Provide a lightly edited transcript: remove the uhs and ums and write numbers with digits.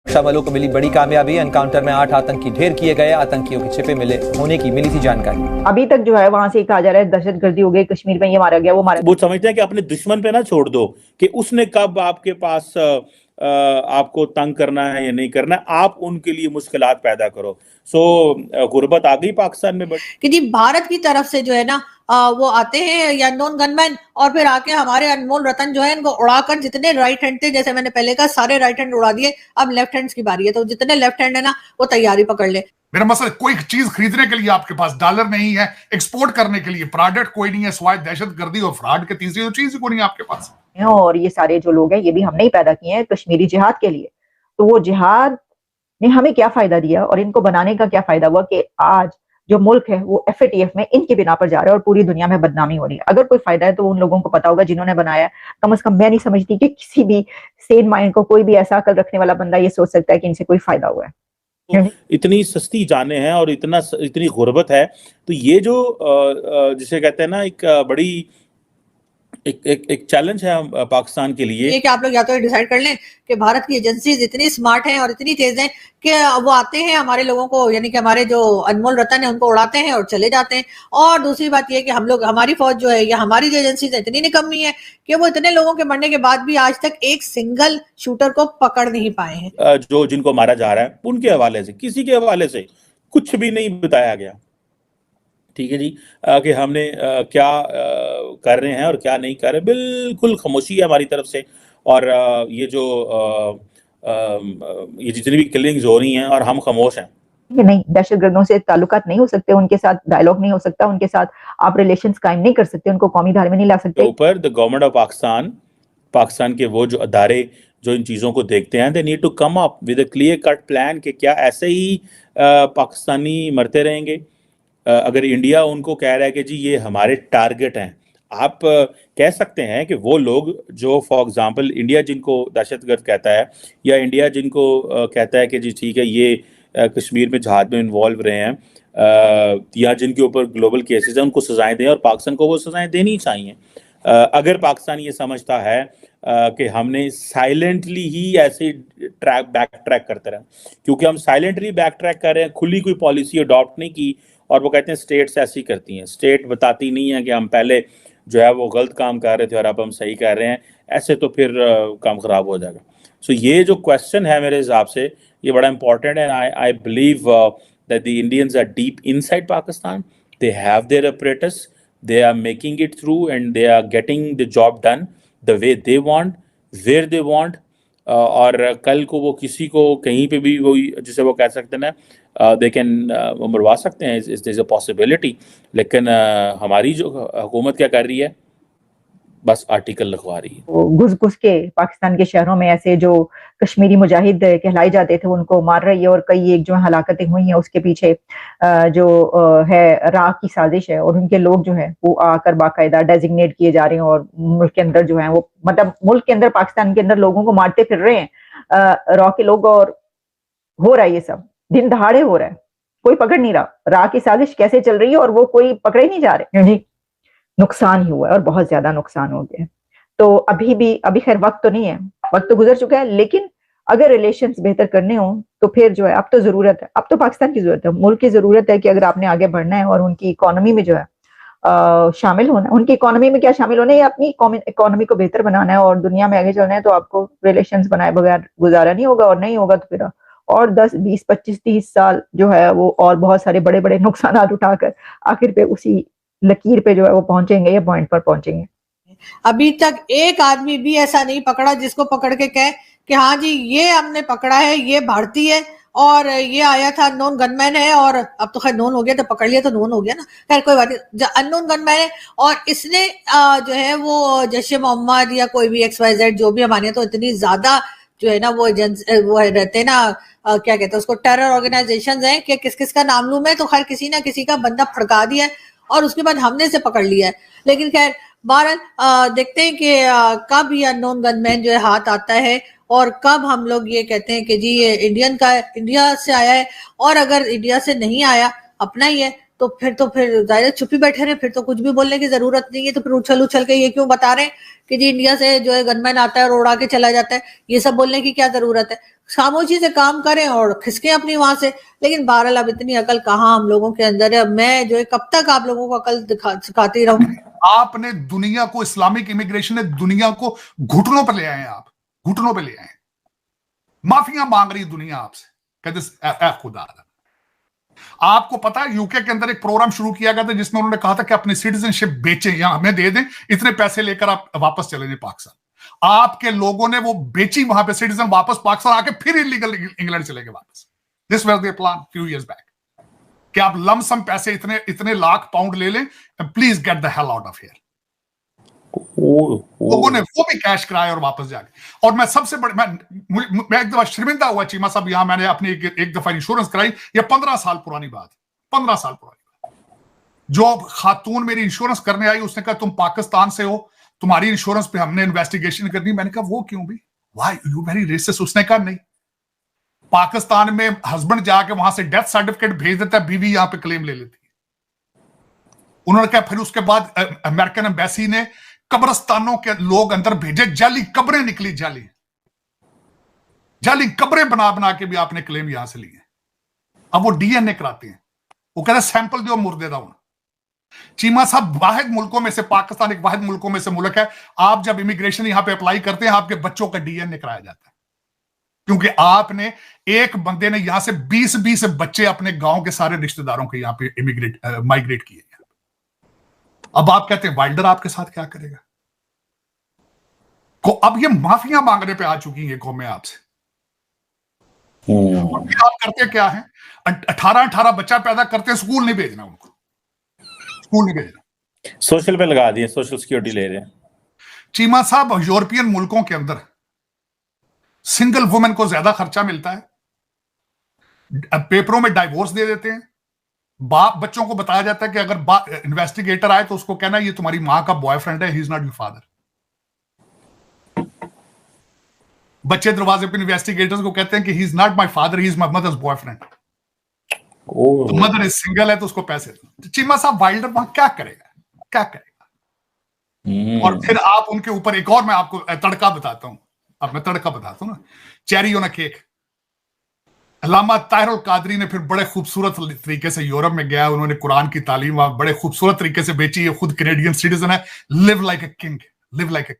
सुरक्षा बलों को मिली बड़ी कामयाबी। एनकाउंटर में 8 आतंकी ढेर किए गए। आतंकियों के छिपे मिले होने की मिली थी जानकारी। अभी तक जो है वहां से कहा जा रहा है दहशतगर्दी हो गई, कश्मीर में ये मारा गया, वो मारा। वो समझते हैं कि अपने दुश्मन पे ना छोड़ दो कि उसने कब आपके पास आपको तंग करना है या नहीं करना है, आप उनके लिए मुश्किलात पैदा करो। गुर्बत आ गई पाकिस्तान में कि जी भारत की तरफ से जो है ना वो आते हैं या अननोन गनमैन और फिर आके हमारे अनमोल रतन जो है इनको उड़ाकर, जितने राइट हैंड थे, जैसे मैंने पहले कहा, सारे राइट हैंड उड़ा दिए। अब लेफ्ट हैंड की बारी है, तो जितने लेफ्ट हैंड है ना वो तैयारी पकड़ ले। मेरा मसला, कोई चीज खरीदने के लिए आपके पास डॉलर नहीं है, एक्सपोर्ट करने के लिए प्रोडक्ट कोई नहीं है, सिवाय दहशतगर्दी और फ्रॉड के तीसरी तो चीज कोई नहीं आपके पास। और ये सारे जो लोग हैं ये भी हमने ही पैदा किए हैं कश्मीरी जिहाद के लिए। तो वो जिहाद ने हमें क्या फायदा दिया और इनको बनाने का क्या फायदा हुआ कि आज जो मुल्क है वो FATF में इनके बिना पर जा रहा है और पूरी दुनिया में बदनामी हो रही है। अगर कोई फायदा है तो उन लोगों को पता होगा जिन्होंने बनाया। कम से कम मैं नहीं समझती कि किसी भी सेन माइंड को, कोई भी ऐसा अकल रखने वाला बंदा ये सोच सकता है कि इनसे कोई फायदा हुआ है। इतनी सस्ती जाने हैं और इतनी गुर्बत है, तो ये जो जिसे कहते हैं ना एक बड़ी एक चैलेंज है पाकिस्तान के लिए। ये कि आप लोग या तो डिसाइड कर लें कि भारत की एजेंसीज इतनी स्मार्ट हैं और इतनी तेज हैं कि वो आते हैं हमारे लोगों को, यानी कि हमारे जो अनमोल रतन है उनको उड़ाते हैं और चले जाते हैं। और दूसरी बात ये कि हम लोग, हमारी फौज जो है या हमारी जो एजेंसीज है इतनी निकम्मी है कि वो इतने लोगों के मरने के बाद भी आज तक एक सिंगल शूटर को पकड़ नहीं पाए हैं। जो जिनको मारा जा रहा है उनके हवाले से, किसी के हवाले से कुछ भी नहीं बताया गया। ठीक है जी, कि हमने क्या कर रहे हैं और क्या नहीं कर रहे, बिल्कुल खामोशी है हमारी तरफ से। और ये जो ये जितनी भी किलिंग्स हो रही हैं और हम खामोश हैं। नहीं, दहशतगर्दों से ताल्लुकात नहीं हो सकते, उनके साथ डायलॉग नहीं हो सकता, उनके साथ आप रिलेशंस कायम नहीं कर सकते, उनको कौमी धारे में नहीं ला सकते। ऊपर द गवर्नमेंट ऑफ पाकिस्तान के वो जो अदारे जो इन चीज़ों को देखते हैं, they need to come up with a clear cut plan कि क्या ऐसे ही पाकिस्तानी मरते रहेंगे। अगर इंडिया उनको कह रहा है कि जी ये हमारे टारगेट हैं, आप कह सकते हैं कि वो लोग जो फॉर एग्जांपल इंडिया जिनको दहशतगर्द कहता है या इंडिया जिनको कहता है कि जी ठीक है ये कश्मीर में जहाद में इन्वॉल्व रहे हैं या जिनके ऊपर ग्लोबल केसेस हैं, उनको सजाएं दें और पाकिस्तान को वो सजाएं देनी चाहिए। अगर पाकिस्तान ये समझता है कि हमने साइलेंटली ही ऐसे बैक ट्रैक करते रहें, क्योंकि हम साइलेंटली बैक ट्रैक कर रहे हैं, खुली कोई पॉलिसी अडॉप्ट नहीं की, और वो कहते हैं स्टेट्स ऐसी करती हैं, स्टेट बताती नहीं है कि हम पहले जो है वो गलत काम कर रहे थे और अब हम सही कर रहे हैं, ऐसे तो फिर काम खराब हो जाएगा। सो ये जो क्वेश्चन है मेरे हिसाब से ये बड़ा इंपॉर्टेंट है। I believe that the Indians are deep inside Pakistan, they have their apparatus, they are making it through and they are getting the job done the way they want, where they want। और कल को वो किसी को कहीं पे भी वो जिसे वो कह सकते हैं ना दे कैन मरवा सकते हैं, इज अ पॉसिबिलिटी। लेकिन हमारी जो हुकूमत क्या कर रही है, बस आर्टिकल लिखवा रही है। घुस घुस के पाकिस्तान के शहरों में ऐसे जो कश्मीरी मुजाहिद कहलाए जाते थे उनको मार रही है और कई एक जो हलाकतें हुई हैं उसके पीछे जो है राह की साजिश है। और उनके लोग जो है वो आकर बाकायदा डेजिग्नेट किए जा रहे हैं और मुल्क के अंदर जो है वो मतलब मुल्क के अंदर पाकिस्तान के अंदर लोगों को मारते फिर रहे हैं रॉ के लोग। और हो रहा है ये सब दिन दहाड़े हो रहा है, कोई पकड़ नहीं रहा राह की साजिश कैसे चल रही है और वो कोई पकड़े नहीं जा रहे। नुकसान ही हुआ है और बहुत ज्यादा नुकसान हो गया है। तो अभी खैर वक्त तो नहीं है, वक्त तो गुजर चुका है, लेकिन अगर रिलेशंस बेहतर करने हो तो फिर जो है अब तो जरूरत है, अब तो पाकिस्तान की जरूरत है, मुल्क की जरूरत है कि अगर आपने आगे बढ़ना है और उनकी इकोनॉमी में जो है शामिल होना है। उनकी इकोनॉमी में क्या शामिल होना है, अपनी इकोनॉमी को बेहतर बनाना है और दुनिया में आगे चलना है, तो आपको रिलेशंस बनाए बगैर गुजारा नहीं होगा। और नहीं होगा तो फिर और 10, 20, 25, 30 साल जो है वो और बहुत सारे बड़े बड़े नुकसान उठाकर आखिर पे उसी लकीर पे जो है वो पहुंचेंगे या पॉइंट पर पहुंचेंगे। अभी तक एक आदमी भी ऐसा नहीं पकड़ा जिसको पकड़ के कहे कि हाँ जी ये हमने पकड़ा है, ये भारतीय है और ये आया था नॉन गनमैन है, और अब तो खैर नॉन हो गया तो पकड़ लिया तो नॉन हो गया ना, खैर कोई बात नहीं, अननोन गनमैन है और इसने जो है वो जैश ए मोहम्मद या कोई भी XYZ जो भी हमारे तो इतनी ज्यादा जो है ना वो रहते हैं ना क्या कहते हैं उसको, टेरर ऑर्गेनाइजेशंस हैं कि किस किस का नाम लूं मैं, तो खैर किसी ना किसी का बंदा फड़का दिया है और उसके बाद हमने से पकड़ लिया है। लेकिन खैर बहरहाल देखते हैं कि कब ये अननोन गनमैन जो है हाथ आता है और कब हम लोग ये कहते हैं कि जी ये इंडिया से आया है, और अगर इंडिया से नहीं आया अपना ही है तो फिर जाहिर चुप ही बैठे रहे, फिर तो कुछ भी बोलने की जरूरत नहीं है। तो फिर उछल उछल के ये क्यों बता रहे हैं कि जी इंडिया से जो है गनमैन आता है और उड़ा के चला जाता है, ये सब बोलने की क्या जरूरत है। खामोशी से काम करें और खिसके अपनी वहां से। लेकिन बहरहाल अब इतनी अकल कहाँ हम लोगों के अंदर है। मैं जो है कब तक आप लोगों को अकल सिखाती रहूं। आपने दुनिया को, इस्लामिक इमिग्रेशन ने दुनिया को घुटनों पर ले आए हैं, आप घुटनों पर ले आए हैं। माफिया मांग रही दुनिया आपसे, कहते खुदा। आपको पता है यूके के अंदर एक प्रोग्राम शुरू किया गया था जिसमें उन्होंने कहा था कि अपनी सिटीजनशिप बेचें या हमें दे दें, इतने पैसे लेकर आप वापस चले जाएं पाकिस्तान। आपके लोगों ने वो बेची वहां पे सिटीजन, वापस पाकिस्तान आके फिर इलीगल इंग्लैंड चले गए वापस। This was their plan few years back कि आप लमसम पैसे इतने लाख पाउंड ले लें and please get the hell out of here. लोगों ने वो भी कैश कराया और वापस जाके। और मैं सबसे बड़े मैं एक दफा शर्मिंदा हुआ चीमा साहब, यहां मैंने अपनी एक दफा इंश्योरेंस कराई, ये 15 साल पुरानी बात, 15 साल पुरानी बात। जो खातून मेरी इंश्योरेंस करने आई उसने कहा तुम पाकिस्तान से हो, तुम्हारी इंश्योरेंस पे हमने इन्वेस्टिगेशन करनी। मैंने कहा वो क्यों भी, व्हाई यू वेरी रेसिस्ट। उसने कहा नहीं, पाकिस्तान में हस्बैंड जाके वहां से डेथ सर्टिफिकेट भेज देता है, बीवी यहां पे क्लेम ले लेती है। उन्होंने कहा फिर उसके बाद अमेरिकन एम्बेसी ने कब्रिस्तानों के लोग अंदर भेजे, जाली कब्रें निकली, जाली कब्रें बना बना के भी आपने क्लेम यहां से लिए। अब वो डीएनए कराते हैं, वो कहते हैं सैंपल दो मुर्दे दा। चीमा साहब वाहिद मुल्कों में से, पाकिस्तान एक वाहिद मुल्कों में से मुल्क है, आप जब इमिग्रेशन यहां पे अप्लाई करते हैं आपके बच्चों का डीएनए कराया जाता है, क्योंकि आपने एक बंदे ने यहां से 20 बच्चे अपने गांव के सारे रिश्तेदारों के यहां पे माइग्रेट किए। अब आप कहते हैं वाइल्डर आपके साथ क्या करेगा। को अब ये माफिया मांगने पे आ चुकी हैं कौमें आपसे। आप करते क्या है, 18 बच्चा पैदा करते हैं, स्कूल नहीं भेजना उनको, स्कूल नहीं भेजना, सोशल पे लगा दिए, सोशल सिक्योरिटी ले रहे हैं। चीमा साहब यूरोपियन मुल्कों के अंदर सिंगल वुमेन को ज्यादा खर्चा मिलता है, पेपरों में डाइवोर्स दे देते हैं, बाप बच्चों को बताया जाता है कि अगर इन्वेस्टिगेटर आए तो उसको कहना ये तुम्हारी मां का बॉयफ्रेंड है, he is not your father. बच्चे दरवाजे पे इन्वेस्टिगेटर्स को कहते हैं कि he is not my father, he is my mother's boyfriend. तो मदर इज सिंगल है तो उसको पैसे। चीमा साहब वाइल्डर वहां क्या करेगा, क्या करेगा। और फिर आप उनके ऊपर एक और मैं आपको तड़का बताता हूं, अब मैं तड़का बताता हूं ना, चेरी ऑन अ केक। अल्लामा ताहिर कादरी ने फिर बड़े खूबसूरत तरीके से यूरोप में गया, उन्होंने कुरान की तालीम बड़े खूबसूरत तरीके से बेची है, खुद कैनेडियन सिटीजन है, live like a king, live like a